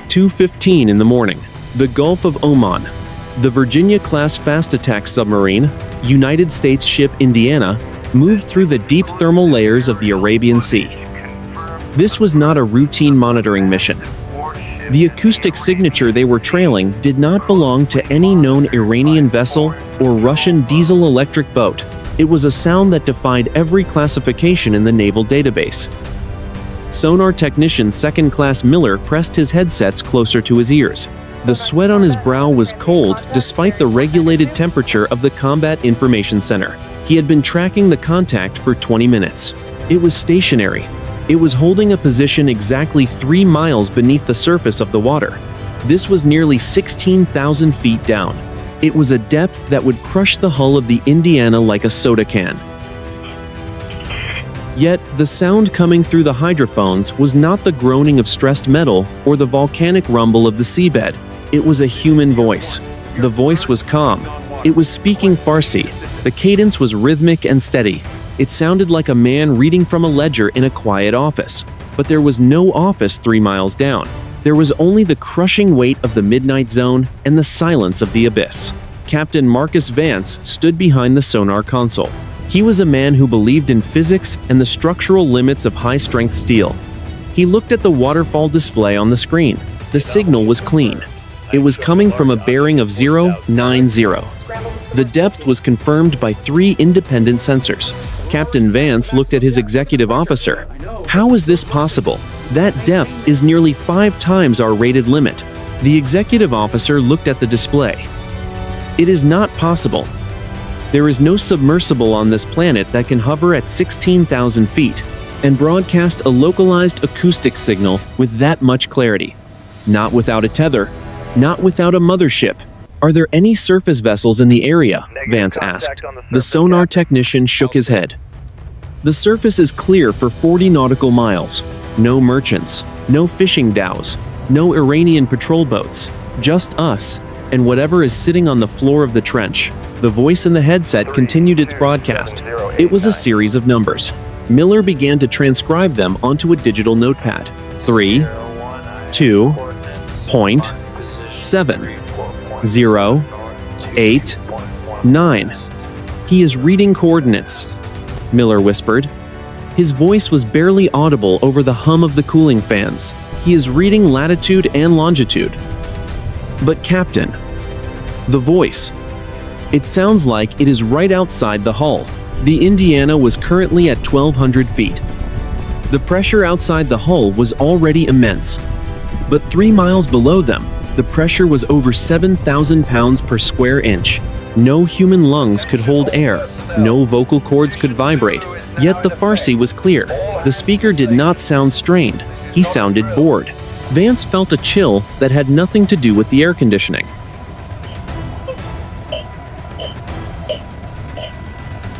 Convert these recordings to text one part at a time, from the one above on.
2:15 in the morning. The Gulf of Oman. The Virginia-class fast-attack submarine, United States ship Indiana, moved through the deep thermal layers of the Arabian Sea. This was not a routine monitoring mission. The acoustic signature they were trailing did not belong to any known Iranian vessel or Russian diesel-electric boat. It was a sound that defied every classification in the naval database. Sonar technician second class Miller pressed his headsets closer to his ears. The sweat on his brow was cold despite the regulated temperature of the Combat Information Center. He had been tracking the contact for 20 minutes. It was stationary. It was holding a position exactly 3 miles beneath the surface of the water. This was nearly 16,000 feet down. It was a depth that would crush the hull of the Indiana like a soda can. Yet, the sound coming through the hydrophones was not the groaning of stressed metal or the volcanic rumble of the seabed. It was a human voice. The voice was calm. It was speaking Farsi. The cadence was rhythmic and steady. It sounded like a man reading from a ledger in a quiet office. But there was no office 3 miles down. There was only the crushing weight of the midnight zone and the silence of the abyss. Captain Marcus Vance stood behind the sonar console. He was a man who believed in physics and the structural limits of high-strength steel. He looked at the waterfall display on the screen. The signal was clean. It was coming from a bearing of 090. The depth was confirmed by 3 independent sensors. Captain Vance looked at his executive officer. "How is this possible? That depth is nearly 5 times our rated limit." The executive officer looked at the display. "It is not possible. There is no submersible on this planet that can hover at 16,000 feet and broadcast a localized acoustic signal with that much clarity. Not without a tether, not without a mothership." "Are there any surface vessels in the area?" Vance asked. The sonar technician shook his head. "The surface is clear for 40 nautical miles. No merchants, no fishing dhows, no Iranian patrol boats, just us, and whatever is sitting on the floor of the trench." The voice in the headset continued its broadcast. It was a series of numbers. Miller began to transcribe them onto a digital notepad. 3, 2, 7, 0, 8, 9. "He is reading coordinates," Miller whispered. His voice was barely audible over the hum of the cooling fans. "He is reading latitude and longitude." "But Captain," the voice, "it sounds like it is right outside the hull." The Indiana was currently at 1,200 feet. The pressure outside the hull was already immense. But 3 miles below them, the pressure was over 7,000 pounds per square inch. No human lungs could hold air. No vocal cords could vibrate. Yet the Farsi was clear. The speaker did not sound strained. He sounded bored. Vance felt a chill that had nothing to do with the air conditioning.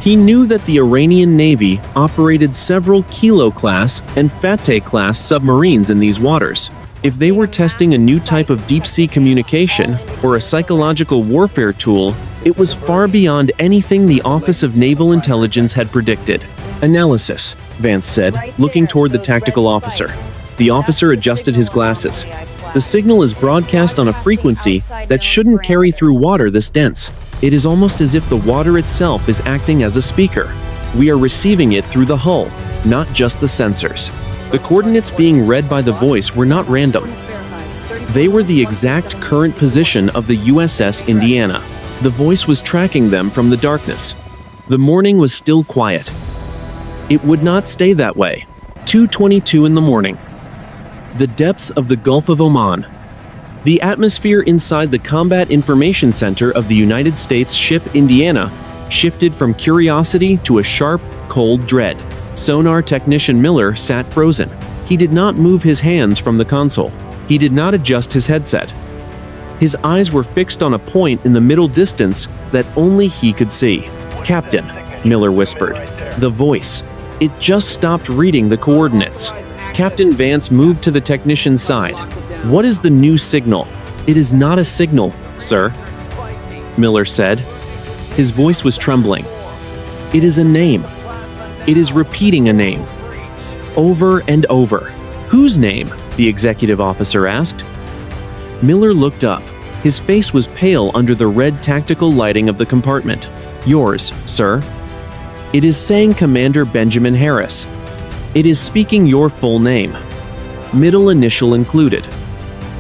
He knew that the Iranian Navy operated several Kilo-class and Fateh-class submarines in these waters. If they were testing a new type of deep-sea communication or a psychological warfare tool, it was far beyond anything the Office of Naval Intelligence had predicted. "Analysis," Vance said, looking toward the tactical officer. The officer adjusted his glasses. "The signal is broadcast on a frequency that shouldn't carry through water this dense. It is almost as if the water itself is acting as a speaker. We are receiving it through the hull, not just the sensors." The coordinates being read by the voice were not random. They were the exact current position of the USS Indiana. The voice was tracking them from the darkness. The morning was still quiet. It would not stay that way. 2:22 in the morning. The depth of the Gulf of Oman. The atmosphere inside the Combat Information Center of the United States ship Indiana shifted from curiosity to a sharp, cold dread. Sonar technician Miller sat frozen. He did not move his hands from the console. He did not adjust his headset. His eyes were fixed on a point in the middle distance that only he could see. "Captain," Miller whispered. The voice. It just stopped reading the coordinates. Captain Vance moved to the technician's side. "What is the new signal?" "It is not a signal, sir," Miller said. His voice was trembling. "It is a name. It is repeating a name. Over and over." "Whose name?" the executive officer asked. Miller looked up. His face was pale under the red tactical lighting of the compartment. "Yours, sir." "It is saying Commander Benjamin Harris. It is speaking your full name. Middle initial included."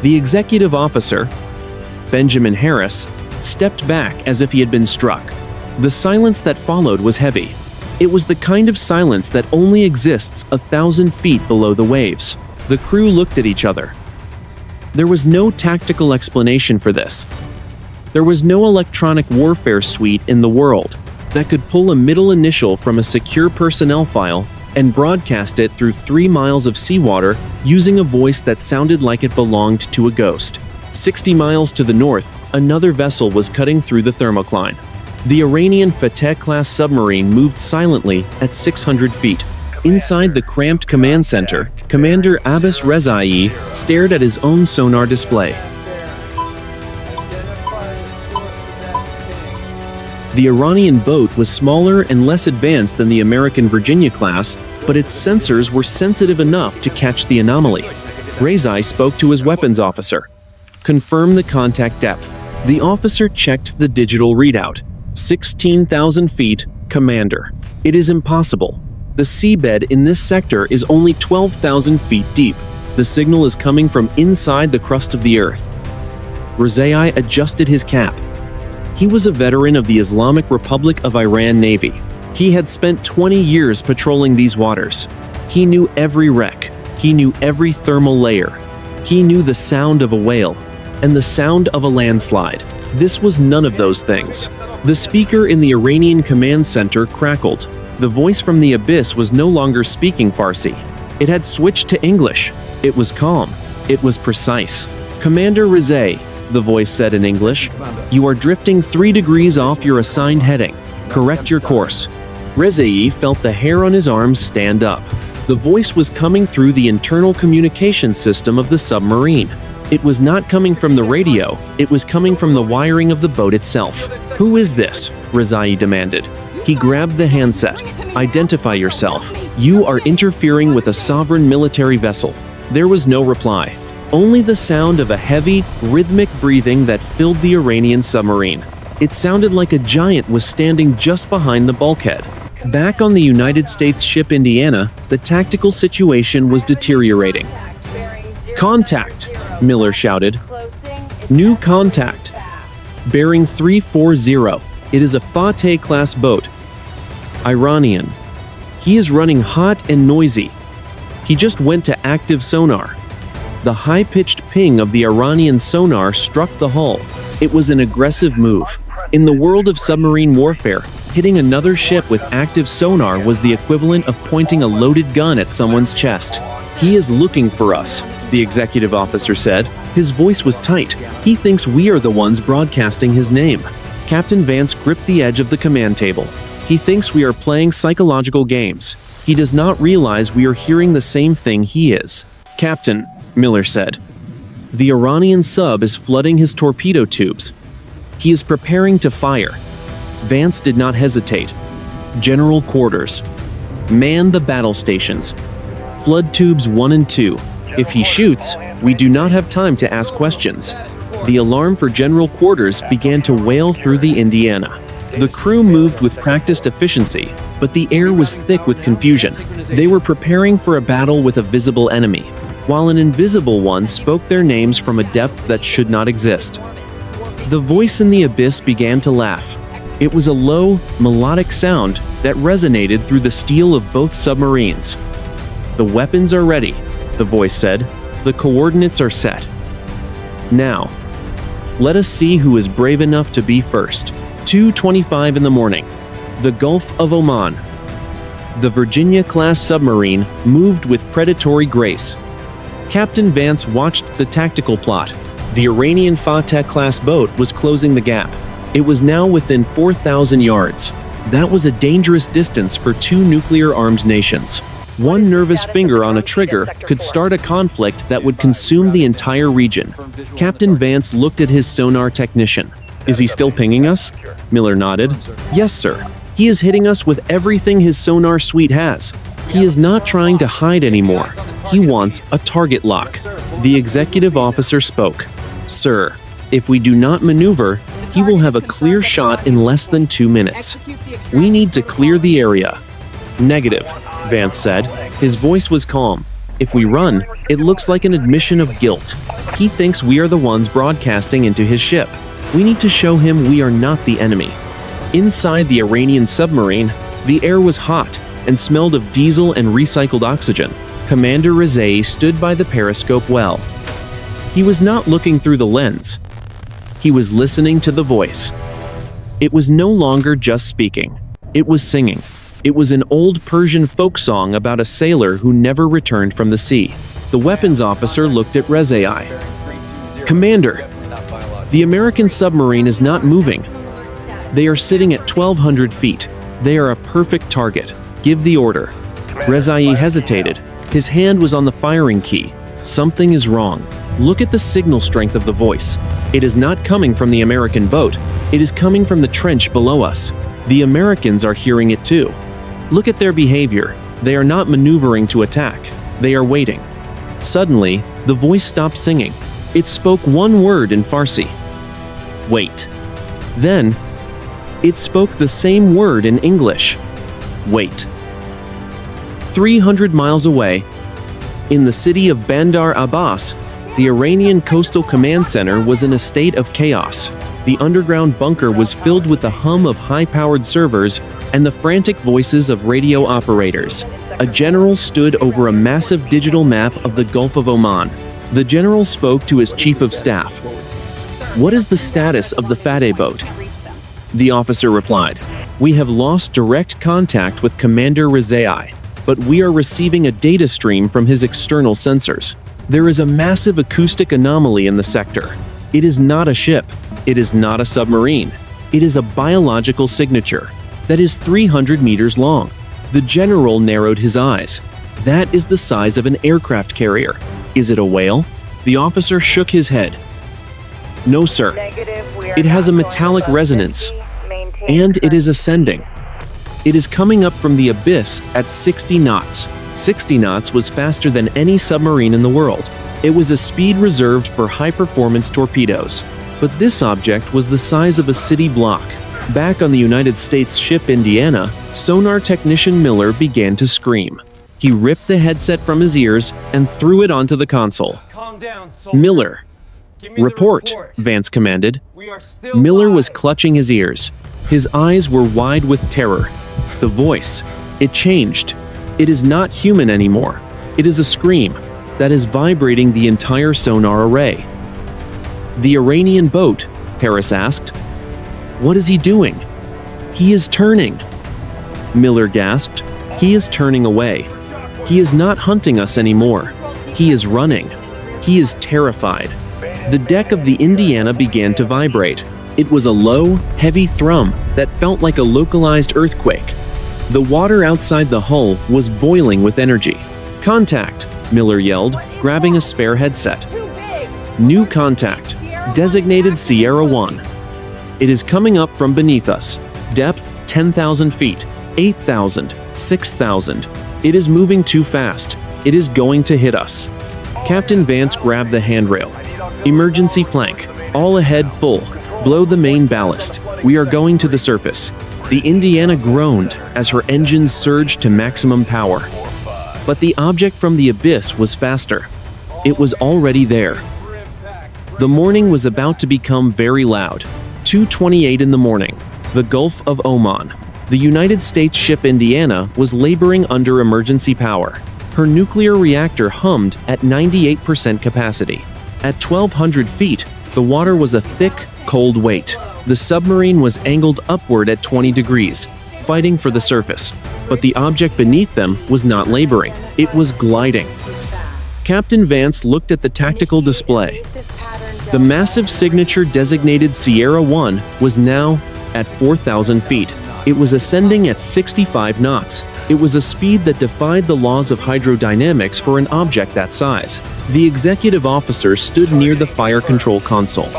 The executive officer, Benjamin Harris, stepped back as if he had been struck. The silence that followed was heavy. It was the kind of silence that only exists 1,000 feet below the waves. The crew looked at each other. There was no tactical explanation for this. There was no electronic warfare suite in the world that could pull a middle initial from a secure personnel file and broadcast it through 3 miles of seawater using a voice that sounded like it belonged to a ghost. 60 miles to the north, another vessel was cutting through the thermocline. The Iranian Fateh-class submarine moved silently at 600 feet. Inside the cramped command center, Commander Abbas Rezai stared at his own sonar display. The Iranian boat was smaller and less advanced than the American Virginia-class, but its sensors were sensitive enough to catch the anomaly. Rezai spoke to his weapons officer. "Confirm the contact depth." The officer checked the digital readout. 16,000 feet, Commander. "It is impossible. The seabed in this sector is only 12,000 feet deep. The signal is coming from inside the crust of the Earth." Rezai adjusted his cap. He was a veteran of the Islamic Republic of Iran Navy. He had spent 20 years patrolling these waters. He knew every wreck. He knew every thermal layer. He knew the sound of a whale and the sound of a landslide. This was none of those things. The speaker in the Iranian command center crackled. The voice from the abyss was no longer speaking Farsi. It had switched to English. It was calm. It was precise. "Commander Rezai," the voice said in English, "you are drifting 3 degrees off your assigned heading. Correct your course." Rezai felt the hair on his arms stand up. The voice was coming through the internal communication system of the submarine. It was not coming from the radio, it was coming from the wiring of the boat itself. "Who is this?" Rezai demanded. He grabbed the handset. "Identify yourself. You are interfering with a sovereign military vessel." There was no reply. Only the sound of a heavy, rhythmic breathing that filled the Iranian submarine. It sounded like a giant was standing just behind the bulkhead. Back on the United States ship Indiana, the tactical situation was deteriorating. "Contact!" Miller shouted. "New contact. Bearing 340. It is a Fateh-class boat. Iranian. He is running hot and noisy. He just went to active sonar." The high-pitched ping of the Iranian sonar struck the hull. It was an aggressive move. In the world of submarine warfare, hitting another ship with active sonar was the equivalent of pointing a loaded gun at someone's chest. "He is looking for us," the executive officer said. His voice was tight. "He thinks we are the ones broadcasting his name." Captain Vance gripped the edge of the command table. "He thinks we are playing psychological games. He does not realize we are hearing the same thing he is." "Captain," Miller said, "the Iranian sub is flooding his torpedo tubes. He is preparing to fire." Vance did not hesitate. "General quarters. Man the battle stations. Flood tubes 1 and 2. If he shoots, we do not have time to ask questions." The alarm for general quarters began to wail through the Indiana. The crew moved with practiced efficiency, but the air was thick with confusion. They were preparing for a battle with a visible enemy, while an invisible one spoke their names from a depth that should not exist. The voice in the abyss began to laugh. It was a low, melodic sound that resonated through the steel of both submarines. "The weapons are ready," the voice said. "The coordinates are set. Now, let us see who is brave enough to be first." 2:25 in the morning. The Gulf of Oman. The Virginia-class submarine moved with predatory grace. Captain Vance watched the tactical plot. The Iranian Fateh-class boat was closing the gap. It was now within 4,000 yards. That was a dangerous distance for 2 nuclear-armed nations. One nervous finger on a trigger could start a conflict that would consume the entire region. Captain Vance looked at his sonar technician. "Is he still pinging us?" Miller nodded. "Yes, sir. He is hitting us with everything his sonar suite has. He is not trying to hide anymore. He wants a target lock." The executive officer spoke. Sir, if we do not maneuver, he will have a clear shot in less than 2 minutes. We need to clear the area. Negative, Vance said. His voice was calm. If we run, it looks like an admission of guilt. He thinks we are the ones broadcasting into his ship. We need to show him we are not the enemy. Inside the Iranian submarine, the air was hot and smelled of diesel and recycled oxygen. Commander Rezai stood by the periscope well. He was not looking through the lens. He was listening to the voice. It was no longer just speaking. It was singing. It was an old Persian folk song about a sailor who never returned from the sea. The weapons officer looked at Rezai. Commander, the American submarine is not moving. They are sitting at 1,200 feet. They are a perfect target. Give the order. Rezai hesitated. His hand was on the firing key. Something is wrong. Look at the signal strength of the voice. It is not coming from the American boat. It is coming from the trench below us. The Americans are hearing it too. Look at their behavior. They are not maneuvering to attack. They are waiting. Suddenly, the voice stopped singing. It spoke one word in Farsi. Wait. Then, it spoke the same word in English. Wait. 300 miles away, in the city of Bandar Abbas, the Iranian Coastal Command Center was in a state of chaos. The underground bunker was filled with the hum of high-powered servers and the frantic voices of radio operators. A general stood over a massive digital map of the Gulf of Oman. The general spoke to his chief of staff. "What is the status of the Fateh boat?" The officer replied, "We have lost direct contact with Commander Rezai, but we are receiving a data stream from his external sensors. There is a massive acoustic anomaly in the sector. It is not a ship. It is not a submarine. It is a biological signature that is 300 meters long." The general narrowed his eyes. "That is the size of an aircraft carrier. Is it a whale?" The officer shook his head. "No, sir. It has a metallic resonance, and it is ascending. It is coming up from the abyss at 60 knots. 60 knots was faster than any submarine in the world. It was a speed reserved for high-performance torpedoes. But this object was the size of a city block. Back on the United States ship Indiana, sonar technician Miller began to scream. He ripped the headset from his ears and threw it onto the console. Calm down, soldier. "Miller, Give me the report," Vance commanded. We are still Miller was alive. clutching his ears. His eyes were wide with terror. The voice, it changed. It is not human anymore. It is a scream that is vibrating the entire sonar array. "The Iranian boat?" Harris asked. "What is he doing?" "He is turning." Miller gasped. "He is turning away. He is not hunting us anymore. He is running. He is terrified." The deck of the Indiana began to vibrate. It was a low, heavy thrum that felt like a localized earthquake. The water outside the hull was boiling with energy. "Contact," Miller yelled, grabbing a spare headset. "New contact. Designated Sierra 1. It is coming up from beneath us. Depth 10,000 feet, 8,000, 6,000. It is moving too fast. It is going to hit us." Captain Vance grabbed the handrail. "Emergency flank. All ahead full. Blow the main ballast. We are going to the surface." The Indiana groaned as her engines surged to maximum power. But the object from the abyss was faster. It was already there. The morning was about to become very loud. 2:28 in the morning. The Gulf of Oman. The United States ship Indiana was laboring under emergency power. Her nuclear reactor hummed at 98% capacity. At 1,200 feet, the water was a thick, cold weight. The submarine was angled upward at 20 degrees, fighting for the surface. But the object beneath them was not laboring. It was gliding. Captain Vance looked at the tactical display. The massive signature designated Sierra 1 was now at 4,000 feet. It was ascending at 65 knots. It was a speed that defied the laws of hydrodynamics for an object that size. The executive officer stood near the fire control console.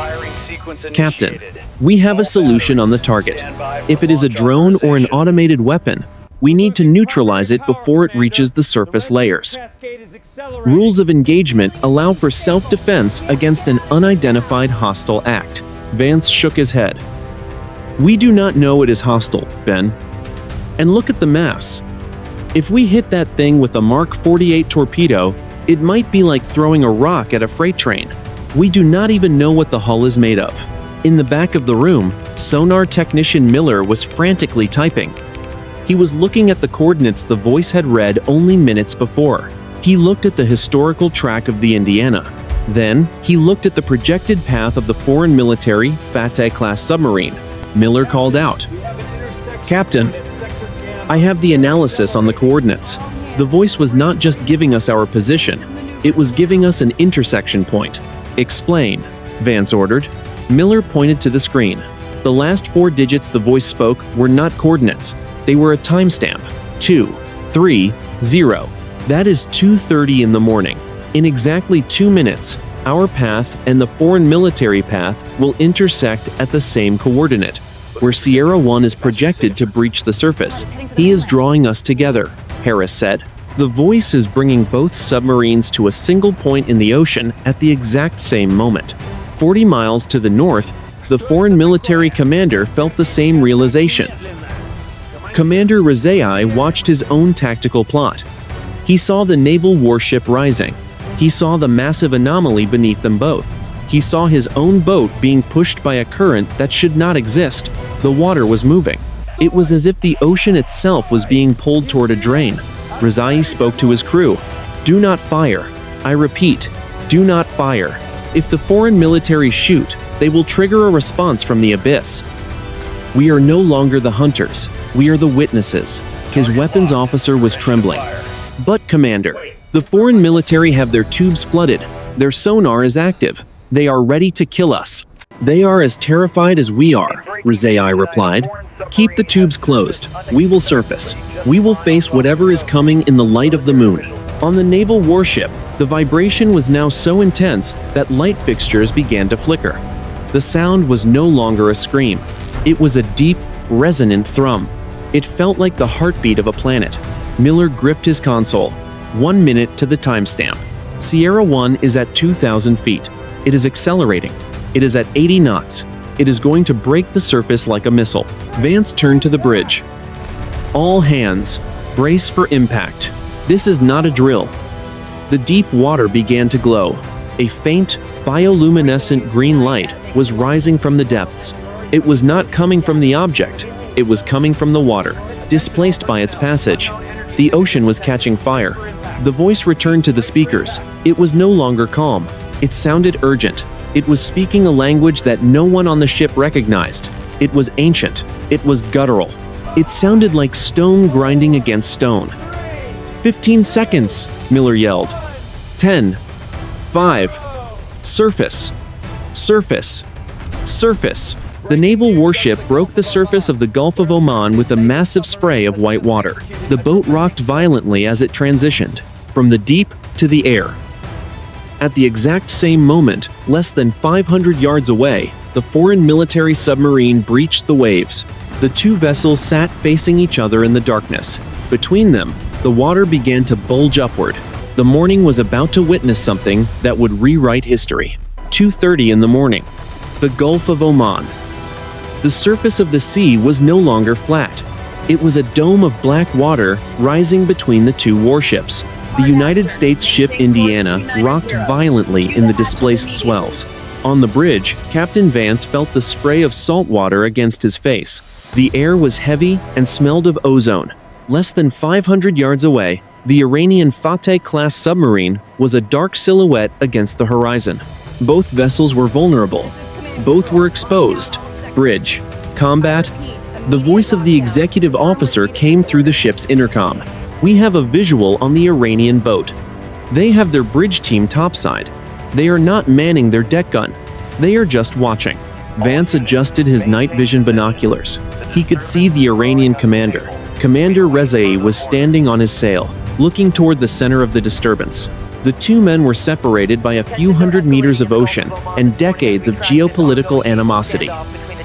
"Captain, we have a solution on the target. If it is a drone or an automated weapon, We need to neutralize it before it reaches the surface layers. Rules of engagement allow for self-defense against an unidentified hostile act. Vance shook his head. We do not know it is hostile, Ben. And look at the mass. If we hit that thing with a Mark 48 torpedo, it might be like throwing a rock at a freight train. We do not even know what the hull is made of. In the back of the room, sonar technician Miller was frantically typing. He was looking at the coordinates the voice had read only minutes before. He looked at the historical track of the Indiana. Then, he looked at the projected path of the foreign military Fateh-class submarine. Miller called out, "Captain, I have the analysis on the coordinates." The voice was not just giving us our position, it was giving us an intersection point. "Explain," Vance ordered. Miller pointed to the screen. The last 4 digits the voice spoke were not coordinates. They were a timestamp. 2:30. That is 2:30 in the morning. In exactly 2 minutes, our path and the foreign military path will intersect at the same coordinate, where Sierra 1 is projected to breach the surface. He is drawing us together, Harris said. The voice is bringing both submarines to a single point in the ocean at the exact same moment. 40 miles to the north, the foreign military commander felt the same realization. Commander Rezai watched his own tactical plot. He saw the naval warship rising. He saw the massive anomaly beneath them both. He saw his own boat being pushed by a current that should not exist. The water was moving. It was as if the ocean itself was being pulled toward a drain. Rezai spoke to his crew. "Do not fire. I repeat, do not fire. If the foreign military shoot, they will trigger a response from the abyss. We are no longer the hunters. We are the witnesses." His weapons officer was trembling. "But, Commander, the foreign military have their tubes flooded. Their sonar is active. They are ready to kill us." "They are as terrified as we are," Rezai replied. "Keep the tubes closed. We will surface. We will face whatever is coming in the light of the moon." On the naval warship, the vibration was now so intense that light fixtures began to flicker. The sound was no longer a scream. It was a deep, resonant thrum. It felt like the heartbeat of a planet. Miller gripped his console. 1 minute to the timestamp. Sierra 1 is at 2,000 feet. It is accelerating. It is at 80 knots. It is going to break the surface like a missile. Vance turned to the bridge. "All hands, brace for impact. This is not a drill." The deep water began to glow. A faint, bioluminescent green light was rising from the depths. It was not coming from the object. It was coming from the water, displaced by its passage. The ocean was catching fire. The voice returned to the speakers. It was no longer calm. It sounded urgent. It was speaking a language that no one on the ship recognized. It was ancient. It was guttural. It sounded like stone grinding against stone. 15 seconds, Miller yelled. 10, 5, surface, surface, surface. The naval warship broke the surface of the Gulf of Oman with a massive spray of white water. The boat rocked violently as it transitioned, from the deep to the air. At the exact same moment, less than 500 yards away, the foreign military submarine breached the waves. The two vessels sat facing each other in the darkness. Between them, the water began to bulge upward. The morning was about to witness something that would rewrite history. 2:30 in the morning. The Gulf of Oman. The surface of the sea was no longer flat. It was a dome of black water rising between the two warships. The United States ship Indiana rocked violently in the displaced swells. On the bridge, Captain Vance felt the spray of salt water against his face. The air was heavy and smelled of ozone. Less than 500 yards away, the Iranian Fateh-class submarine was a dark silhouette against the horizon. Both vessels were vulnerable. Both were exposed. Bridge. Combat. The voice of the executive officer came through the ship's intercom. "We have a visual on the Iranian boat. They have their bridge team topside. They are not manning their deck gun. They are just watching." Vance adjusted his night vision binoculars. He could see the Iranian commander. Commander Rezai was standing on his sail, looking toward the center of the disturbance. The two men were separated by a few hundred meters of ocean and decades of geopolitical animosity.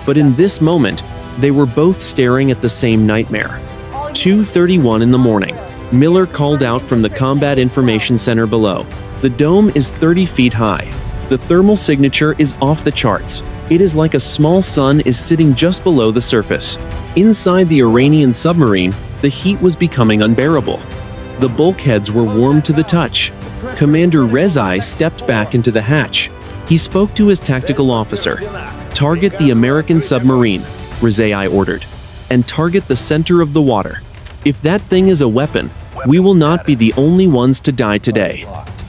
But in this moment, they were both staring at the same nightmare. 2:31 in the morning. Miller called out from the Combat Information Center below. The dome is 30 feet high. The thermal signature is off the charts. It is like a small sun is sitting just below the surface. Inside the Iranian submarine, the heat was becoming unbearable. The bulkheads were warm to the touch. Commander Rezai stepped back into the hatch. He spoke to his tactical officer. "Target the American submarine," Rezai ordered, "and target the center of the water. If that thing is a weapon, we will not be the only ones to die today."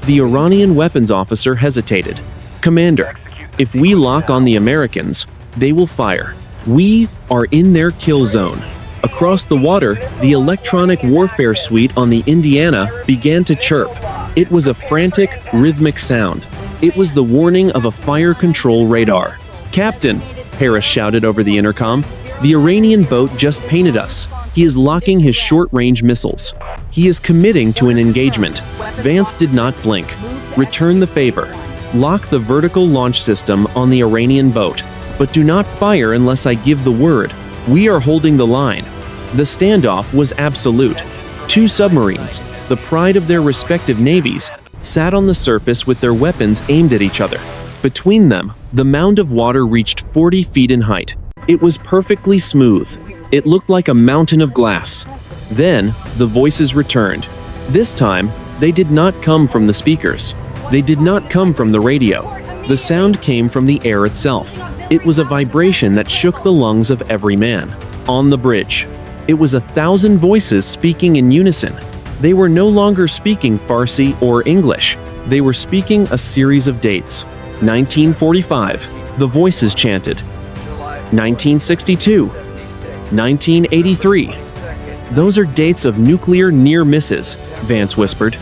The Iranian weapons officer hesitated. "Commander, if we lock on the Americans, they will fire. We are in their kill zone." Across the water, the electronic warfare suite on the Indiana began to chirp. It was a frantic, rhythmic sound. It was the warning of a fire control radar. "Captain," Harris shouted over the intercom, "the Iranian boat just painted us. He is locking his short-range missiles. He is committing to an engagement." Vance did not blink. "Return the favor. Lock the vertical launch system on the Iranian boat, but do not fire unless I give the word. We are holding the line." The standoff was absolute. Two submarines, the pride of their respective navies, sat on the surface with their weapons aimed at each other. Between them, the mound of water reached 40 feet in height. It was perfectly smooth. It looked like a mountain of glass. Then, the voices returned. This time, they did not come from the speakers. They did not come from the radio. The sound came from the air itself. It was a vibration that shook the lungs of every man. On the bridge, it was 1,000 voices speaking in unison. They were no longer speaking Farsi or English. They were speaking a series of dates. 1945, the voices chanted. 1962, 1983. "Those are dates of nuclear near misses," Vance whispered.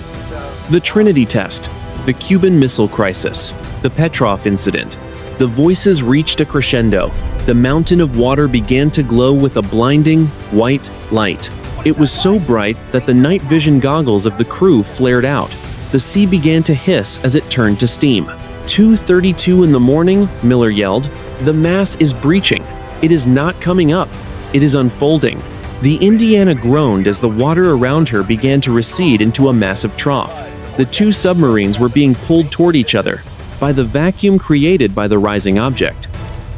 The Trinity test, the Cuban Missile Crisis, the Petrov incident. The voices reached a crescendo. The mountain of water began to glow with a blinding, white light. It was so bright that the night vision goggles of the crew flared out. The sea began to hiss as it turned to steam. 2:32 in the morning, Miller yelled. "The mass is breaching. It is not coming up. It is unfolding." The Indiana groaned as the water around her began to recede into a massive trough. The two submarines were being pulled toward each other by the vacuum created by the rising object.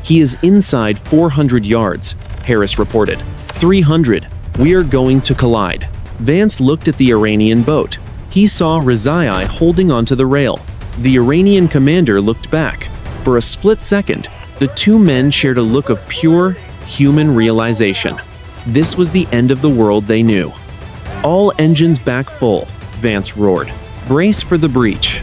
"He is inside 400 yards, Harris reported. 300. We are going to collide." Vance looked at the Iranian boat. He saw Rezai holding onto the rail. The Iranian commander looked back. For a split second, the two men shared a look of pure, human realization. This was the end of the world they knew. "All engines back full," Vance roared. "Brace for the breach."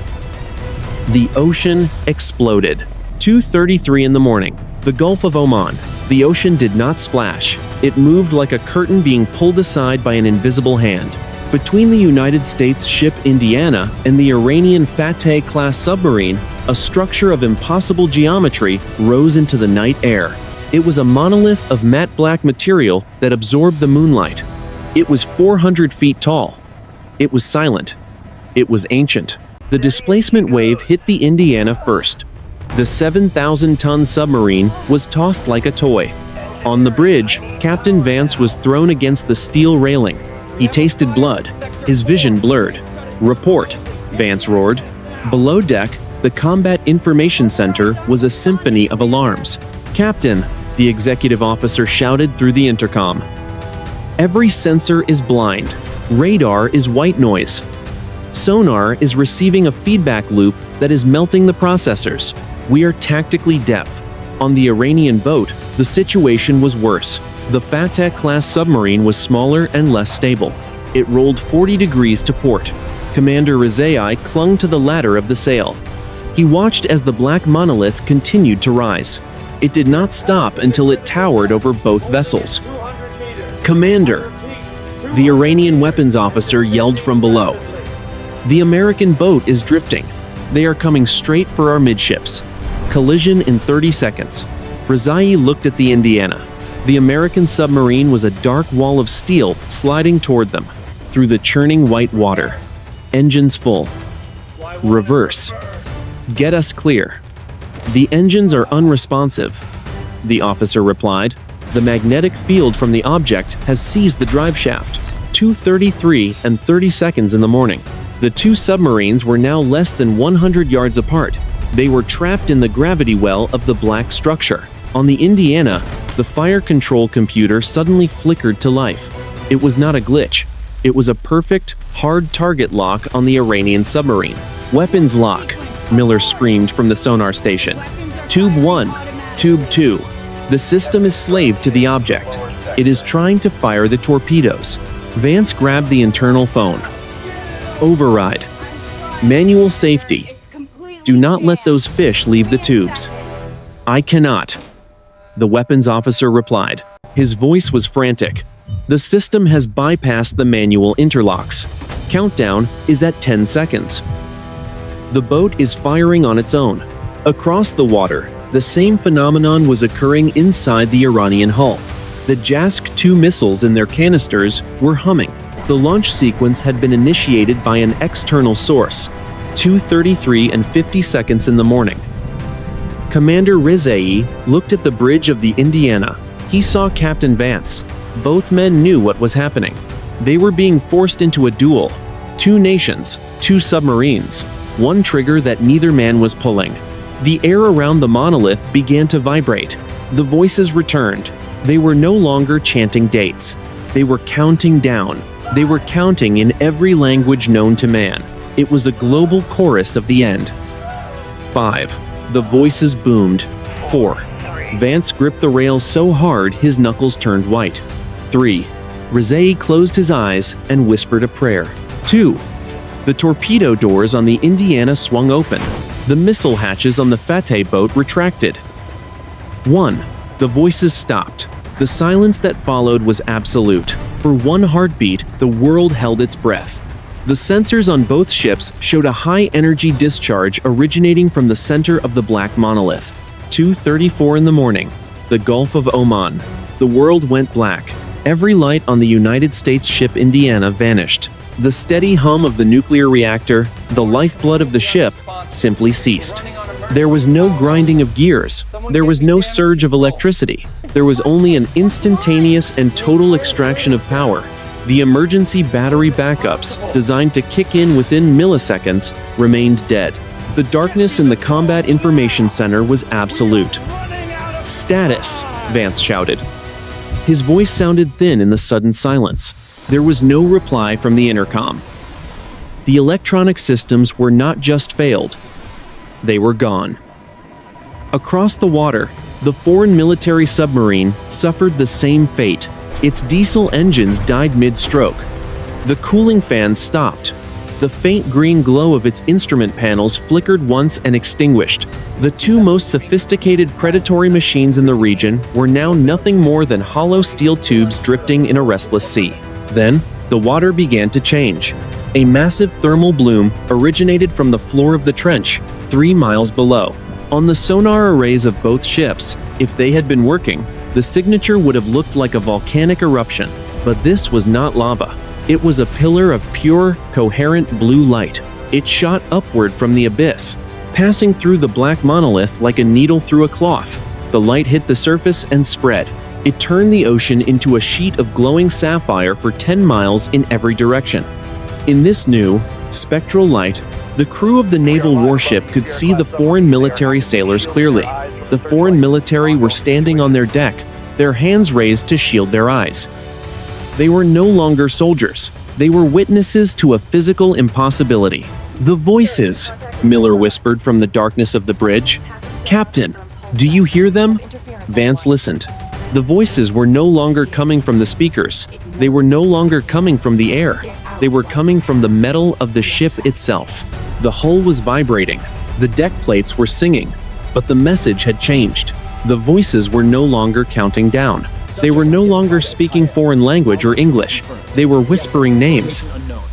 The ocean exploded. 2:33 in the morning. The Gulf of Oman. The ocean did not splash. It moved like a curtain being pulled aside by an invisible hand. Between the United States ship Indiana and the Iranian Fateh-class submarine, a structure of impossible geometry rose into the night air. It was a monolith of matte black material that absorbed the moonlight. It was 400 feet tall. It was silent. It was ancient. The displacement wave hit the Indiana first. The 7,000-ton submarine was tossed like a toy. On the bridge, Captain Vance was thrown against the steel railing. He tasted blood. His vision blurred. "Report," Vance roared. Below deck, the Combat Information Center was a symphony of alarms. "Captain," the executive officer shouted through the intercom. "Every sensor is blind. Radar is white noise. Sonar is receiving a feedback loop that is melting the processors. We are tactically deaf." On the Iranian boat, the situation was worse. The Fateh-class submarine was smaller and less stable. It rolled 40 degrees to port. Commander Rezai clung to the ladder of the sail. He watched as the black monolith continued to rise. It did not stop until it towered over both vessels. "Commander!" The Iranian weapons officer yelled from below. "The American boat is drifting. They are coming straight for our midships. Collision in 30 seconds. Rezai looked at the Indiana. The American submarine was a dark wall of steel sliding toward them, through the churning white water. "Engines full. Reverse. Get us clear." "The engines are unresponsive," the officer replied. The magnetic field from the object has seized the drive shaft. 2:33 and 30 seconds in the morning. The two submarines were now less than 100 yards apart. They were trapped in the gravity well of the black structure. On the Indiana, the fire control computer suddenly flickered to life. It was not a glitch. It was a perfect, hard target lock on the Iranian submarine. "Weapons lock," Miller screamed from the sonar station. "Tube 1, Tube 2. The system is slave to the object. It is trying to fire the torpedoes." Vance grabbed the internal phone. "Override. Manual safety. Do not let those fish leave the tubes." "I cannot," the weapons officer replied. His voice was frantic. "The system has bypassed the manual interlocks. Countdown is at 10 seconds. The boat is firing on its own." Across the water, the same phenomenon was occurring inside the Iranian hull. The Jask-2 missiles in their canisters were humming. The launch sequence had been initiated by an external source. 2:33 and 50 seconds in the morning. Commander Rizai looked at the bridge of the Indiana. He saw Captain Vance. Both men knew what was happening. They were being forced into a duel. Two nations, two submarines, one trigger that neither man was pulling. The air around the monolith began to vibrate. The voices returned. They were no longer chanting dates. They were counting down. They were counting in every language known to man. It was a global chorus of the end. 5. The voices boomed. 4. Vance gripped the rail so hard his knuckles turned white. 3. Rizai closed his eyes and whispered a prayer. 2. The torpedo doors on the Indiana swung open. The missile hatches on the Fateh boat retracted. 1. The voices stopped. The silence that followed was absolute. For one heartbeat, the world held its breath. The sensors on both ships showed a high-energy discharge originating from the center of the black monolith. 2:34 in the morning. The Gulf of Oman. The world went black. Every light on the United States ship Indiana vanished. The steady hum of the nuclear reactor, the lifeblood of the ship, simply ceased. There was no grinding of gears. There was no surge of electricity. There was only an instantaneous and total extraction of power. The emergency battery backups, designed to kick in within milliseconds, remained dead. The darkness in the Combat Information Center was absolute. "Status," Vance shouted. His voice sounded thin in the sudden silence. There was no reply from the intercom. The electronic systems were not just failed. They were gone. Across the water, the foreign military submarine suffered the same fate. Its diesel engines died mid-stroke. The cooling fans stopped. The faint green glow of its instrument panels flickered once and extinguished. The two most sophisticated predatory machines in the region were now nothing more than hollow steel tubes drifting in a restless sea. Then, the water began to change. A massive thermal bloom originated from the floor of the trench, 3 miles below. On the sonar arrays of both ships, if they had been working, the signature would have looked like a volcanic eruption. But this was not lava. It was a pillar of pure, coherent blue light. It shot upward from the abyss, passing through the black monolith like a needle through a cloth. The light hit the surface and spread. It turned the ocean into a sheet of glowing sapphire for 10 miles in every direction. In this new, spectral light, the crew of the naval warship could see the foreign military sailors clearly. The foreign military were standing on their deck, their hands raised to shield their eyes. They were no longer soldiers. They were witnesses to a physical impossibility. "The voices," Miller whispered from the darkness of the bridge. "Captain, do you hear them?" Vance listened. The voices were no longer coming from the speakers. They were no longer coming from the air. They were coming from the metal of the ship itself. The hull was vibrating. The deck plates were singing. But the message had changed. The voices were no longer counting down. They were no longer speaking foreign language or English. They were whispering names.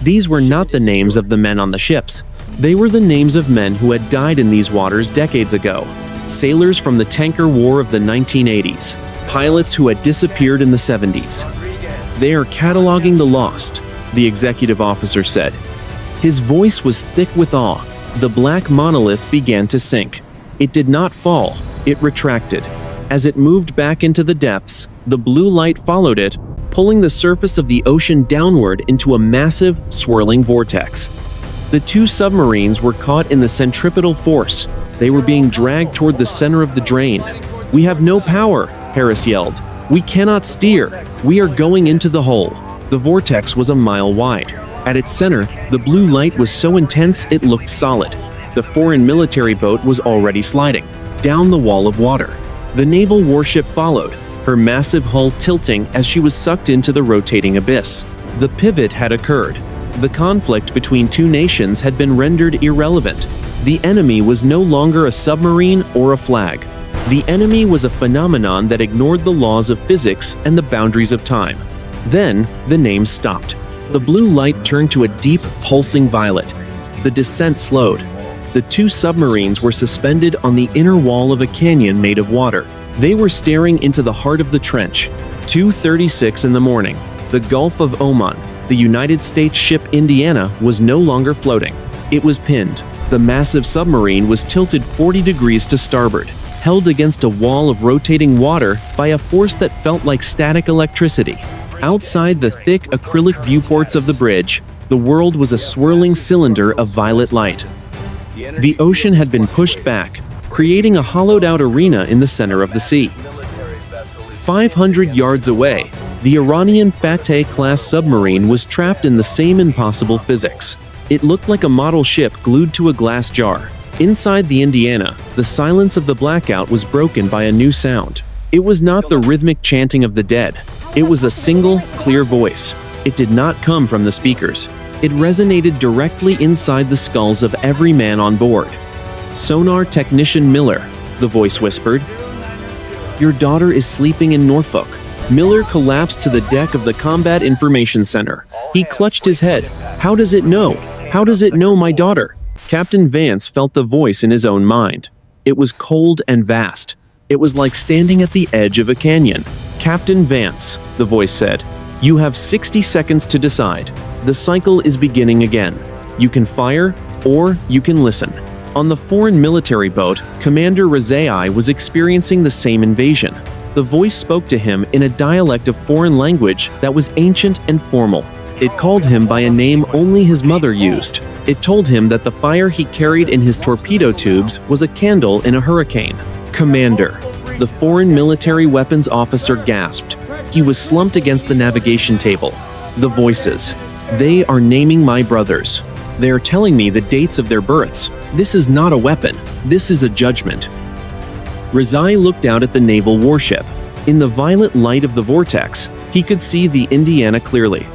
These were not the names of the men on the ships. They were the names of men who had died in these waters decades ago. Sailors from the tanker war of the 1980s. Pilots who had disappeared in the 70s. "They are cataloging the lost," the executive officer said. His voice was thick with awe. The black monolith began to sink. It did not fall. It retracted. As it moved back into the depths, the blue light followed it, pulling the surface of the ocean downward into a massive, swirling vortex. The two submarines were caught in the centripetal force. They were being dragged toward the center of the drain. "We have no power," Harris yelled. "We cannot steer. We are going into the hole." The vortex was a mile wide. At its center, the blue light was so intense it looked solid. The foreign military boat was already sliding down the wall of water. The naval warship followed, her massive hull tilting as she was sucked into the rotating abyss. The pivot had occurred. The conflict between two nations had been rendered irrelevant. The enemy was no longer a submarine or a flag. The enemy was a phenomenon that ignored the laws of physics and the boundaries of time. Then, the name stopped. The blue light turned to a deep, pulsing violet. The descent slowed. The two submarines were suspended on the inner wall of a canyon made of water. They were staring into the heart of the trench. 2:36 in the morning. The Gulf of Oman, the United States ship Indiana, was no longer floating. It was pinned. The massive submarine was tilted 40 degrees to starboard, held against a wall of rotating water by a force that felt like static electricity. Outside the thick acrylic viewports of the bridge, the world was a swirling cylinder of violet light. The ocean had been pushed back, creating a hollowed-out arena in the center of the sea. 500 yards away, the Iranian Fateh-class submarine was trapped in the same impossible physics. It looked like a model ship glued to a glass jar. Inside the Indiana, the silence of the blackout was broken by a new sound. It was not the rhythmic chanting of the dead. It was a single, clear voice. It did not come from the speakers. It resonated directly inside the skulls of every man on board. "Sonar Technician Miller," the voice whispered. "Your daughter is sleeping in Norfolk." Miller collapsed to the deck of the Combat Information Center. He clutched his head. "How does it know? How does it know my daughter?" Captain Vance felt the voice in his own mind. It was cold and vast. It was like standing at the edge of a canyon. "Captain Vance," the voice said, "you have 60 seconds to decide. The cycle is beginning again. You can fire, or you can listen." On the foreign military boat, Commander Rezai was experiencing the same invasion. The voice spoke to him in a dialect of foreign language that was ancient and formal. It called him by a name only his mother used. It told him that the fire he carried in his torpedo tubes was a candle in a hurricane. "Commander," the foreign military weapons officer gasped. He was slumped against the navigation table. The voices. "They are naming my brothers. They are telling me the dates of their births. This is not a weapon. This is a judgment." Rezai looked out at the naval warship. In the violet light of the vortex, he could see the Indiana clearly.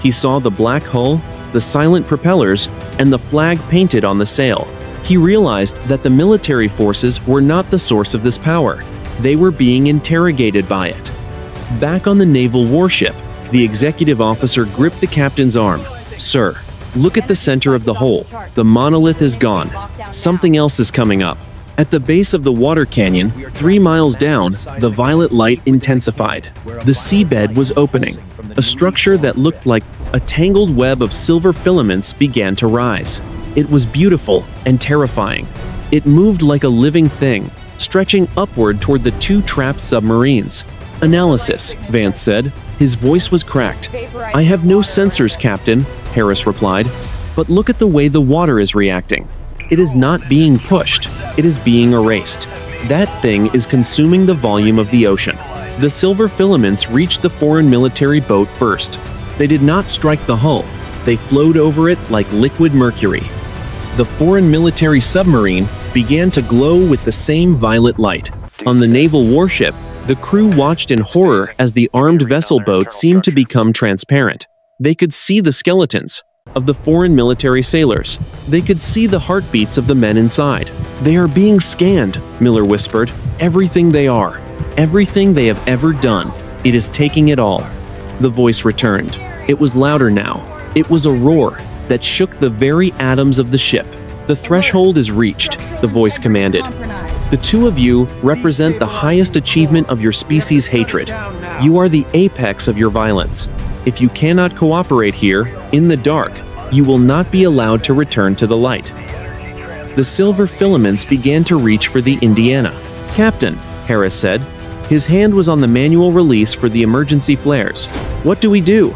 He saw the black hull, the silent propellers, and the flag painted on the sail. He realized that the military forces were not the source of this power. They were being interrogated by it. Back on the naval warship, the executive officer gripped the captain's arm. "Sir, look at the center of the hole. The monolith is gone. Something else is coming up." At the base of the water canyon, 3 miles down, the violet light intensified. The seabed was opening. A structure that looked like a tangled web of silver filaments began to rise. It was beautiful and terrifying. It moved like a living thing, stretching upward toward the two trapped submarines. "Analysis," Vance said. His voice was cracked. "I have no sensors, Captain," Harris replied. "But look at the way the water is reacting. It is not being pushed. It is being erased. That thing is consuming the volume of the ocean." The silver filaments reached the foreign military boat first. They did not strike the hull. They flowed over it like liquid mercury. The foreign military submarine began to glow with the same violet light. On the naval warship, the crew watched in horror as the armed vessel boat seemed to become transparent. They could see the skeletons of the foreign military sailors. They could see the heartbeats of the men inside. "They are being scanned," Miller whispered. "Everything they are. Everything they have ever done. It is taking it all." The voice returned. It was louder now. It was a roar that shook the very atoms of the ship. "The threshold is reached," the voice commanded. "The two of you represent the highest achievement of your species' hatred. You are the apex of your violence. If you cannot cooperate here, in the dark, you will not be allowed to return to the light." The silver filaments began to reach for the Indiana. "Captain," Harris said, His hand was on the manual release for the emergency flares. What do we do?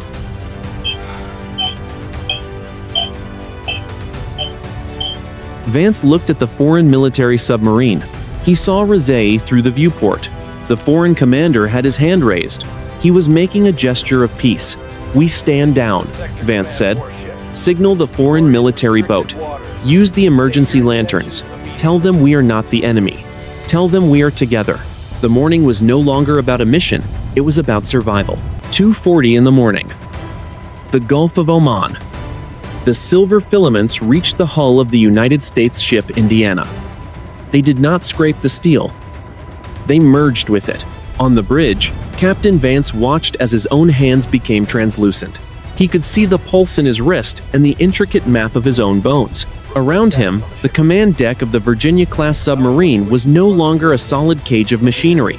Vance looked at the foreign military submarine. He saw Rezai through the viewport. The foreign commander had his hand raised. He was making a gesture of peace. "We stand down," Vance said. "Signal the foreign military boat. Use the emergency lanterns. Tell them we are not the enemy. Tell them we are together." The morning was no longer about a mission, it was about survival. 2:40 in the morning. The Gulf of Oman. The silver filaments reached the hull of the United States ship Indiana. They did not scrape the steel. They merged with it. On the bridge, Captain Vance watched as his own hands became translucent. He could see the pulse in his wrist and the intricate map of his own bones. Around him, the command deck of the Virginia-class submarine was no longer a solid cage of machinery.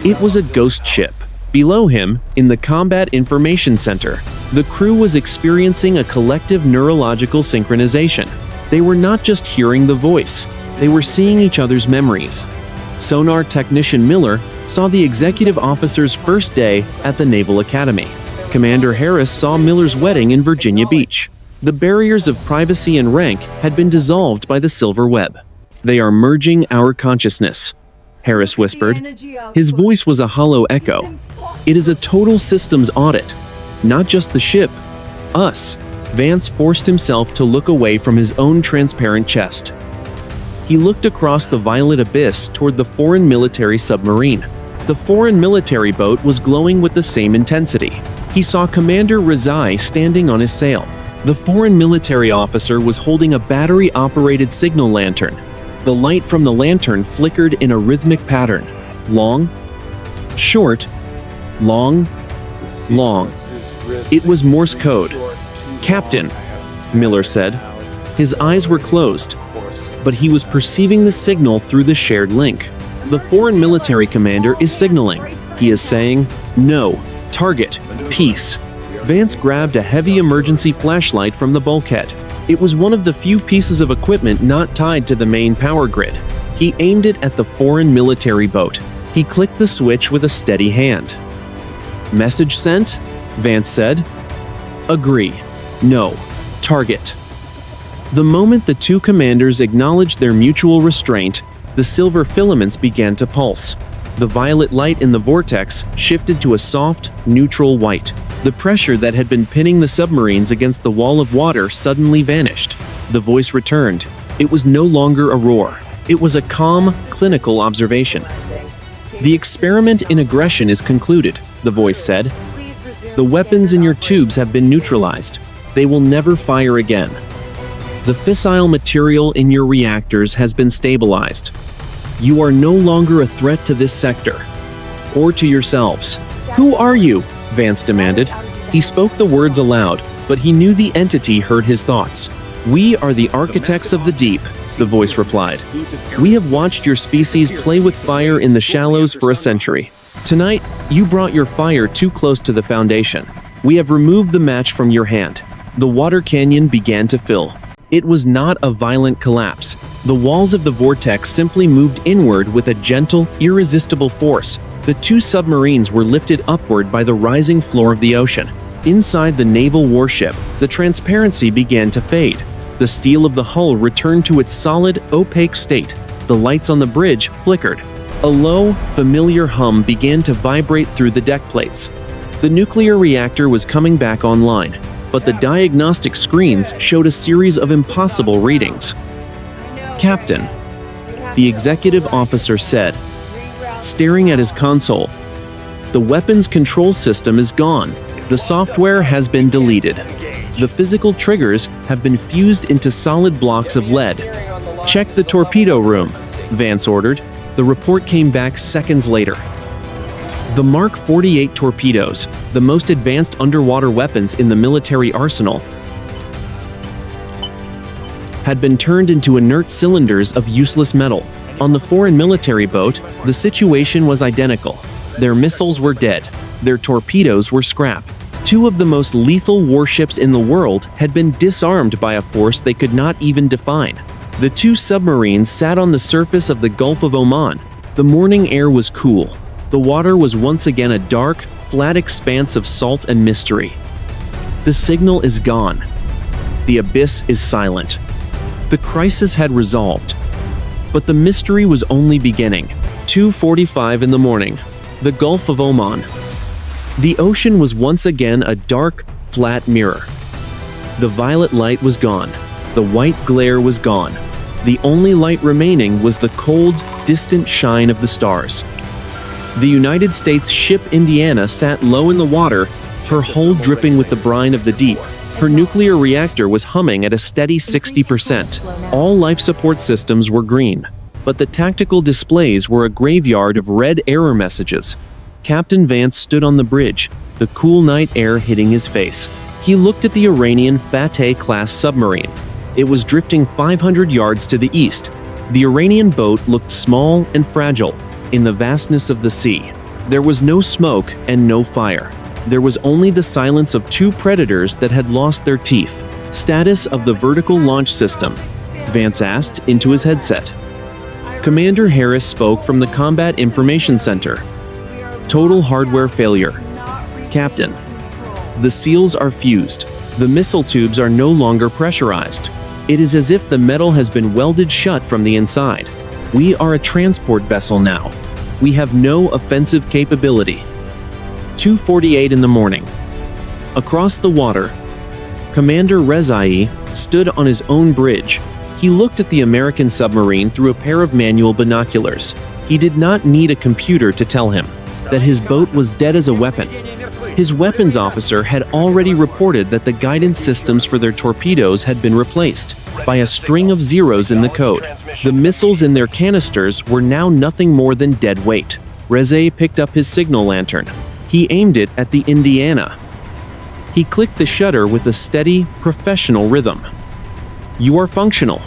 It was a ghost ship. Below him, in the Combat Information Center, the crew was experiencing a collective neurological synchronization. They were not just hearing the voice, they were seeing each other's memories. Sonar technician Miller saw the executive officer's first day at the Naval Academy. Commander Harris saw Miller's wedding in Virginia Beach. The barriers of privacy and rank had been dissolved by the silver web. "They are merging our consciousness," Harris whispered. His voice was a hollow echo. "It is a total systems audit. Not just the ship. Us." Vance forced himself to look away from his own transparent chest. He looked across the violet abyss toward the foreign military submarine. The foreign military boat was glowing with the same intensity. He saw Commander Rezai standing on his sail. The foreign military officer was holding a battery-operated signal lantern. The light from the lantern flickered in a rhythmic pattern. Long, short, long, long. It was Morse code. "Captain," Miller said. His eyes were closed, but he was perceiving the signal through the shared link. The foreign military commander is signaling. He is saying, "No, target, peace." Vance grabbed a heavy emergency flashlight from the bulkhead. It was one of the few pieces of equipment not tied to the main power grid. He aimed it at the foreign military boat. He clicked the switch with a steady hand. "Message sent?" Vance said. "Agree. No. Target." The moment the two commanders acknowledged their mutual restraint, the silver filaments began to pulse. The violet light in the vortex shifted to a soft, neutral white. The pressure that had been pinning the submarines against the wall of water suddenly vanished. The voice returned. It was no longer a roar. It was a calm, clinical observation. "The experiment in aggression is concluded," the voice said. "The weapons in your tubes have been neutralized. They will never fire again. The fissile material in your reactors has been stabilized. You are no longer a threat to this sector, or to yourselves." "Who are you?" Vance demanded. He spoke the words aloud, but he knew the entity heard his thoughts. "We are the architects of the deep," the voice replied. "We have watched your species play with fire in the shallows for a century. Tonight, you brought your fire too close to the foundation. We have removed the match from your hand." The water canyon began to fill. It was not a violent collapse. The walls of the vortex simply moved inward with a gentle, irresistible force. The two submarines were lifted upward by the rising floor of the ocean. Inside the naval warship, the transparency began to fade. The steel of the hull returned to its solid, opaque state. The lights on the bridge flickered. A low, familiar hum began to vibrate through the deck plates. The nuclear reactor was coming back online, but the diagnostic screens showed a series of impossible readings. "Captain," the executive officer said, staring at his console, "the weapons control system is gone. The software has been deleted. The physical triggers have been fused into solid blocks of lead. Check the torpedo room," Vance ordered. The report came back seconds later. The Mark 48 torpedoes, the most advanced underwater weapons in the military arsenal, had been turned into inert cylinders of useless metal. On the foreign military boat, the situation was identical. Their missiles were dead. Their torpedoes were scrap. Two of the most lethal warships in the world had been disarmed by a force they could not even define. The two submarines sat on the surface of the Gulf of Oman. The morning air was cool. The water was once again a dark, flat expanse of salt and mystery. The signal is gone. The abyss is silent. The crisis had resolved. But the mystery was only beginning. 2:45 in the morning. The Gulf of Oman. The ocean was once again a dark, flat mirror. The violet light was gone. The white glare was gone. The only light remaining was the cold, distant shine of the stars. The United States ship Indiana sat low in the water, her hull dripping with the brine of the deep. Her nuclear reactor was humming at a steady 60%. All life support systems were green, but the tactical displays were a graveyard of red error messages. Captain Vance stood on the bridge, the cool night air hitting his face. He looked at the Iranian Fateh-class submarine. It was drifting 500 yards to the east. The Iranian boat looked small and fragile in the vastness of the sea. There was no smoke and no fire. There was only the silence of two predators that had lost their teeth. Status of the vertical launch system, Vance asked into his headset. Commander Harris spoke from the Combat Information Center. Total hardware failure. Captain, the seals are fused. The missile tubes are no longer pressurized. It is as if the metal has been welded shut from the inside. We are a transport vessel now. We have no offensive capability. 2:48 in the morning. Across the water, Commander Rezai stood on his own bridge. He looked at the American submarine through a pair of manual binoculars. He did not need a computer to tell him that his boat was dead as a weapon. His weapons officer had already reported that the guidance systems for their torpedoes had been replaced by a string of zeros in the code. The missiles in their canisters were now nothing more than dead weight. Rezai picked up his signal lantern. He aimed it at the Indiana. He clicked the shutter with a steady, professional rhythm. You are functional.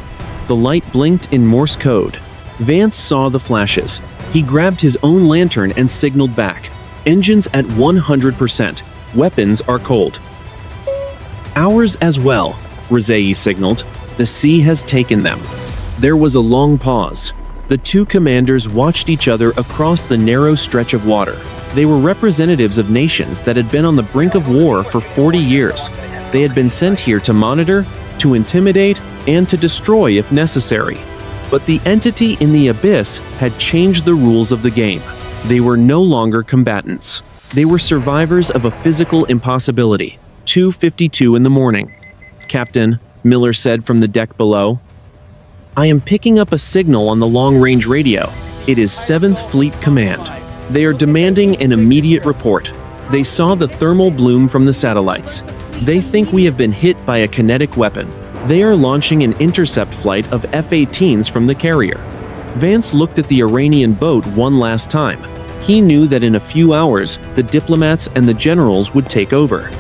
The light blinked in Morse code. Vance saw the flashes. He grabbed his own lantern and signaled back. Engines at 100%. Weapons are cold. Ours as well, Rezai signaled. The sea has taken them. There was a long pause. The two commanders watched each other across the narrow stretch of water. They were representatives of nations that had been on the brink of war for 40 years. They had been sent here to monitor, to intimidate, and to destroy if necessary. But the entity in the abyss had changed the rules of the game. They were no longer combatants. They were survivors of a physical impossibility. 2:52 in the morning. Captain, Miller said from the deck below. I am picking up a signal on the long-range radio. It is 7th Fleet Command. They are demanding an immediate report. They saw the thermal bloom from the satellites. They think we have been hit by a kinetic weapon. They are launching an intercept flight of F-18s from the carrier. Vance looked at the Iranian boat one last time. He knew that in a few hours, the diplomats and the generals would take over.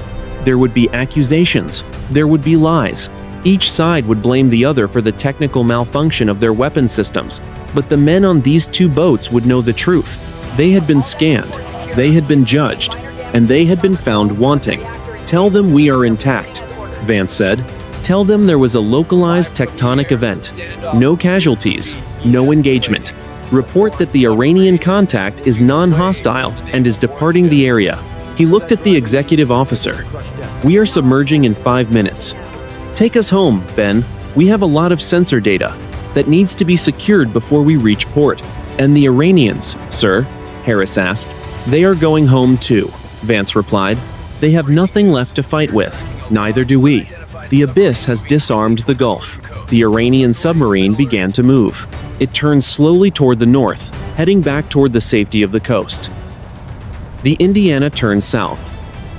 There would be accusations. There would be lies. Each side would blame the other for the technical malfunction of their weapon systems. But the men on these two boats would know the truth. They had been scanned. They had been judged. And they had been found wanting. Tell them we are intact, Vance said. Tell them there was a localized tectonic event. No casualties. No engagement. Report that the Iranian contact is non-hostile and is departing the area. He looked at the executive officer. We are submerging in 5 minutes. Take us home, Ben. We have a lot of sensor data that needs to be secured before we reach port. And the Iranians, sir? Harris asked. They are going home too, Vance replied. They have nothing left to fight with. Neither do we. The abyss has disarmed the Gulf. The Iranian submarine began to move. It turned slowly toward the north, heading back toward the safety of the coast. The Indiana turned south.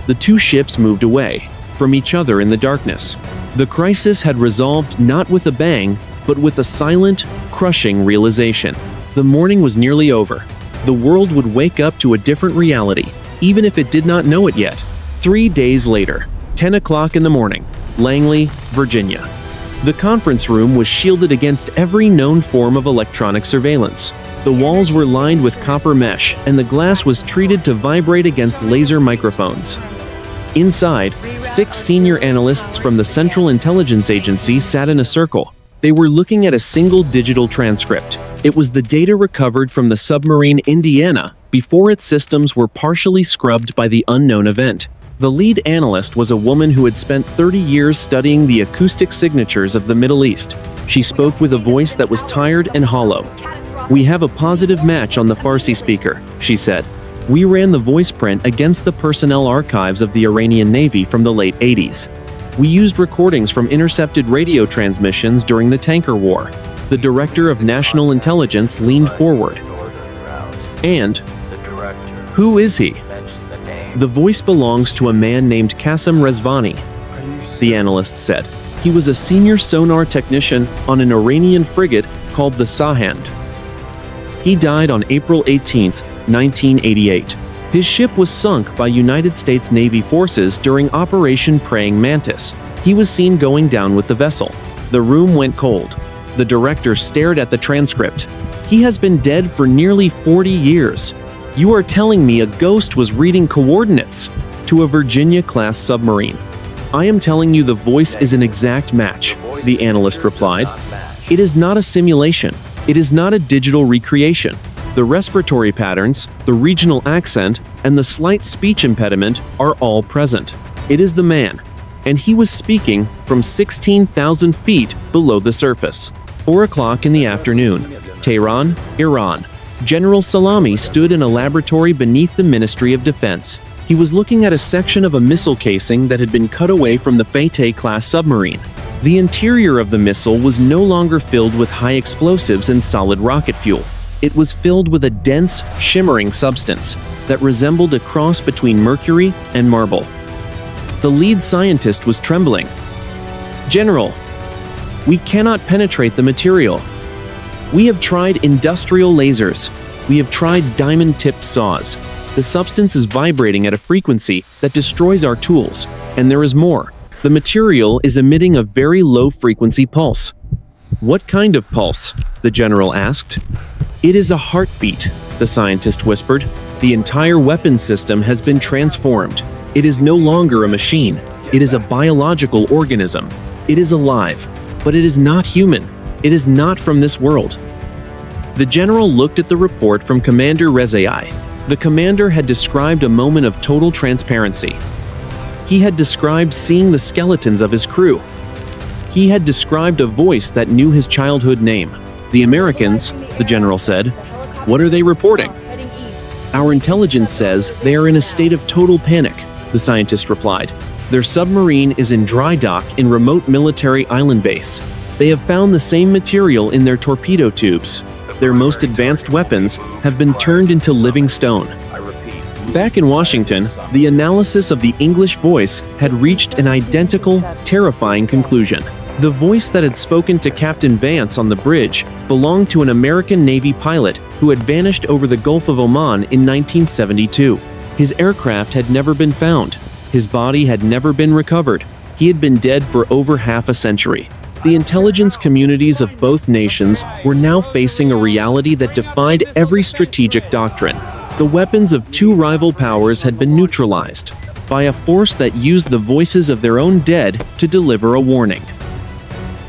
The two ships moved away from each other in the darkness. The crisis had resolved not with a bang, but with a silent, crushing realization. The morning was nearly over. The world would wake up to a different reality, even if it did not know it yet. 3 days later, 10 o'clock in the morning, Langley, Virginia. The conference room was shielded against every known form of electronic surveillance. The walls were lined with copper mesh, and the glass was treated to vibrate against laser microphones. Inside, 6 senior analysts from the Central Intelligence Agency sat in a circle. They were looking at a single digital transcript. It was the data recovered from the submarine Indiana before its systems were partially scrubbed by the unknown event. The lead analyst was a woman who had spent 30 years studying the acoustic signatures of the Middle East. She spoke with a voice that was tired and hollow. "We have a positive match on the Farsi speaker," she said. "We ran the voice print against the personnel archives of the Iranian Navy from the late 80s. We used recordings from intercepted radio transmissions during the tanker war." The director of national intelligence leaned forward. "And who is he?" "The voice belongs to a man named Qasim Rezvani," the analyst said. "He was a senior sonar technician on an Iranian frigate called the Sahand. He died on April 18, 1988. His ship was sunk by United States Navy forces during Operation Praying Mantis. He was seen going down with the vessel." The room went cold. The director stared at the transcript. "He has been dead for nearly 40 years. You are telling me a ghost was reading coordinates to a Virginia-class submarine?" "I am telling you the voice is an exact match," the analyst replied. "It is not a simulation. It is not a digital recreation. The respiratory patterns, the regional accent, and the slight speech impediment are all present. It is the man. And he was speaking from 16,000 feet below the surface." 4 o'clock in the afternoon. Tehran, Iran. General Salami stood in a laboratory beneath the Ministry of Defense. He was looking at a section of a missile casing that had been cut away from the Fateh-class submarine. The interior of the missile was no longer filled with high explosives and solid rocket fuel. It was filled with a dense, shimmering substance that resembled a cross between mercury and marble. The lead scientist was trembling. "General, we cannot penetrate the material. We have tried industrial lasers. We have tried diamond-tipped saws. The substance is vibrating at a frequency that destroys our tools. And there is more. The material is emitting a very low-frequency pulse." "What kind of pulse?" the general asked. "It is a heartbeat," the scientist whispered. "The entire weapons system has been transformed. It is no longer a machine. It is a biological organism. It is alive. But it is not human. It is not from this world." The general looked at the report from Commander Rezai. The commander had described a moment of total transparency. He had described seeing the skeletons of his crew. He had described a voice that knew his childhood name. "The Americans," the general said. "What are they reporting?" "Our intelligence says they are in a state of total panic," the scientist replied. "Their submarine is in dry dock in remote military island base. They have found the same material in their torpedo tubes. Their most advanced weapons have been turned into living stone." Back in Washington, the analysis of the English voice had reached an identical, terrifying conclusion. The voice that had spoken to Captain Vance on the bridge belonged to an American Navy pilot who had vanished over the Gulf of Oman in 1972. His aircraft had never been found. His body had never been recovered. He had been dead for over half a century. The intelligence communities of both nations were now facing a reality that defied every strategic doctrine. The weapons of two rival powers had been neutralized by a force that used the voices of their own dead to deliver a warning.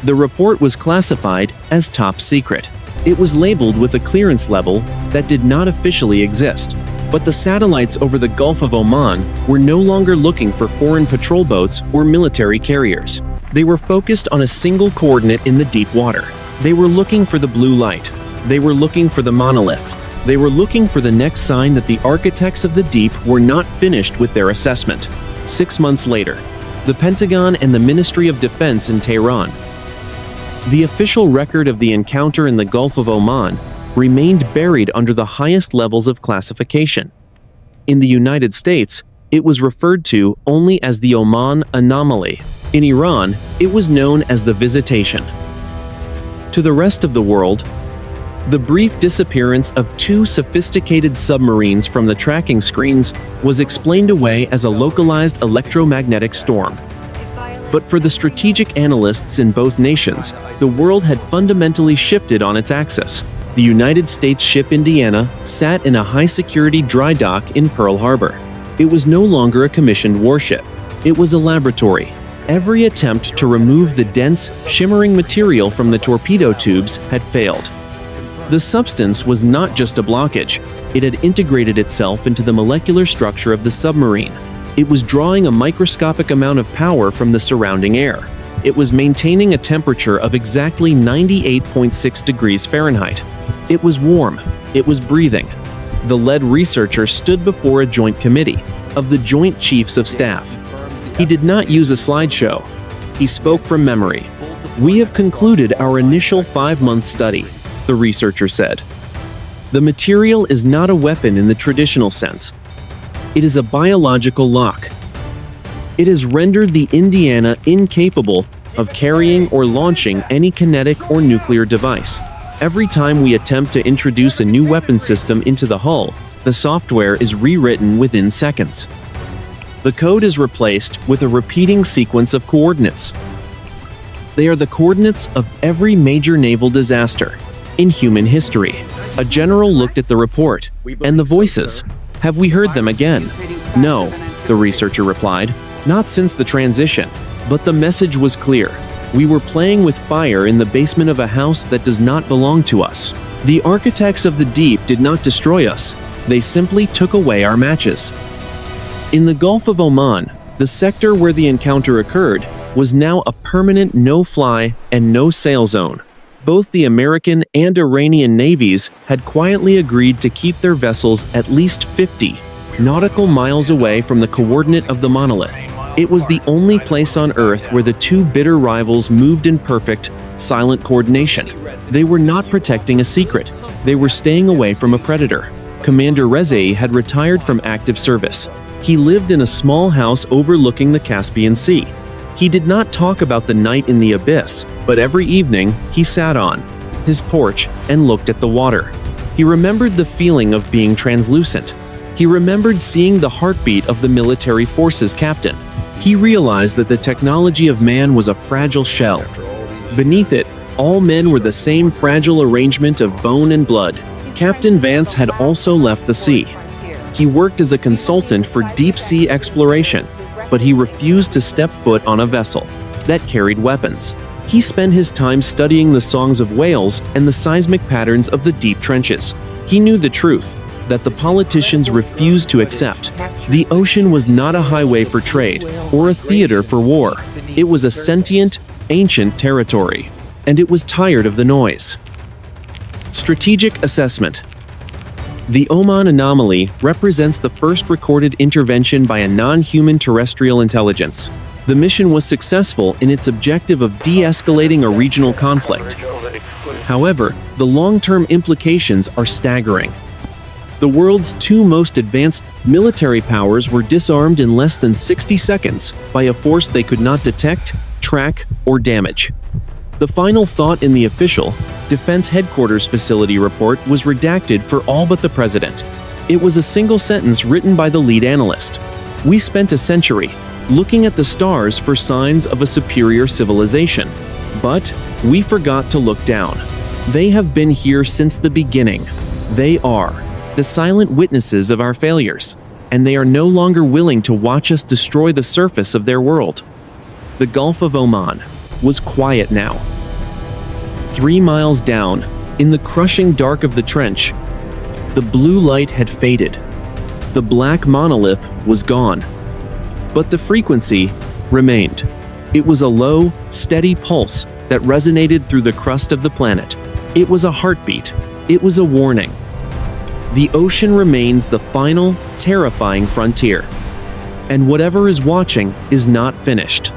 The report was classified as top secret. It was labeled with a clearance level that did not officially exist. But the satellites over the Gulf of Oman were no longer looking for foreign patrol boats or military carriers. They were focused on a single coordinate in the deep water. They were looking for the blue light. They were looking for the monolith. They were looking for the next sign that the architects of the deep were not finished with their assessment. 6 months later, the Pentagon and the Ministry of Defense in Tehran. The official record of the encounter in the Gulf of Oman remained buried under the highest levels of classification. In the United States, it was referred to only as the Oman Anomaly. In Iran, it was known as the Visitation. To the rest of the world, the brief disappearance of 2 sophisticated submarines from the tracking screens was explained away as a localized electromagnetic storm. But for the strategic analysts in both nations, the world had fundamentally shifted on its axis. The United States ship Indiana sat in a high-security dry dock in Pearl Harbor. It was no longer a commissioned warship. It was a laboratory. Every attempt to remove the dense, shimmering material from the torpedo tubes had failed. The substance was not just a blockage, it had integrated itself into the molecular structure of the submarine. It was drawing a microscopic amount of power from the surrounding air. It was maintaining a temperature of exactly 98.6 degrees Fahrenheit. It was warm. It was breathing. The lead researcher stood before a joint committee of the Joint Chiefs of Staff. He did not use a slideshow. He spoke from memory. "We have concluded our initial 5-month study," the researcher said. "The material is not a weapon in the traditional sense. It is a biological lock. It has rendered the Indiana incapable of carrying or launching any kinetic or nuclear device. Every time we attempt to introduce a new weapon system into the hull, the software is rewritten within seconds. The code is replaced with a repeating sequence of coordinates. They are the coordinates of every major naval disaster in human history." A general looked at the report. "And the voices? Have we heard them again?" "No," the researcher replied. "Not since the transition. But the message was clear. We were playing with fire in the basement of a house that does not belong to us. The architects of the deep did not destroy us. They simply took away our matches." In the Gulf of Oman, the sector where the encounter occurred was now a permanent no-fly and no-sail zone. Both the American and Iranian navies had quietly agreed to keep their vessels at least 50 nautical miles away from the coordinate of the monolith. It was the only place on Earth where the two bitter rivals moved in perfect, silent coordination. They were not protecting a secret. They were staying away from a predator. Commander Rezai had retired from active service. He lived in a small house overlooking the Caspian Sea. He did not talk about the night in the abyss, but every evening he sat on his porch and looked at the water. He remembered the feeling of being translucent. He remembered seeing the heartbeat of the military forces captain. He realized that the technology of man was a fragile shell. Beneath it, all men were the same fragile arrangement of bone and blood. Captain Vance had also left the sea. He worked as a consultant for deep-sea exploration, but he refused to step foot on a vessel that carried weapons. He spent his time studying the songs of whales and the seismic patterns of the deep trenches. He knew the truth that the politicians refused to accept. The ocean was not a highway for trade or a theater for war. It was a sentient, ancient territory, and it was tired of the noise. Strategic assessment. The Oman Anomaly represents the first recorded intervention by a non-human terrestrial intelligence. The mission was successful in its objective of de-escalating a regional conflict. However, the long-term implications are staggering. The world's two most advanced military powers were disarmed in less than 60 seconds by a force they could not detect, track, or damage. The final thought in the official Defense Headquarters Facility report was redacted for all but the president. It was a single sentence written by the lead analyst. "We spent a century looking at the stars for signs of a superior civilization. But we forgot to look down. They have been here since the beginning. They are the silent witnesses of our failures, and they are no longer willing to watch us destroy the surface of their world." The Gulf of Oman was quiet now. 3 miles down, in the crushing dark of the trench, the blue light had faded. The black monolith was gone. But the frequency remained. It was a low, steady pulse that resonated through the crust of the planet. It was a heartbeat. It was a warning. The ocean remains the final, terrifying frontier. And whatever is watching is not finished.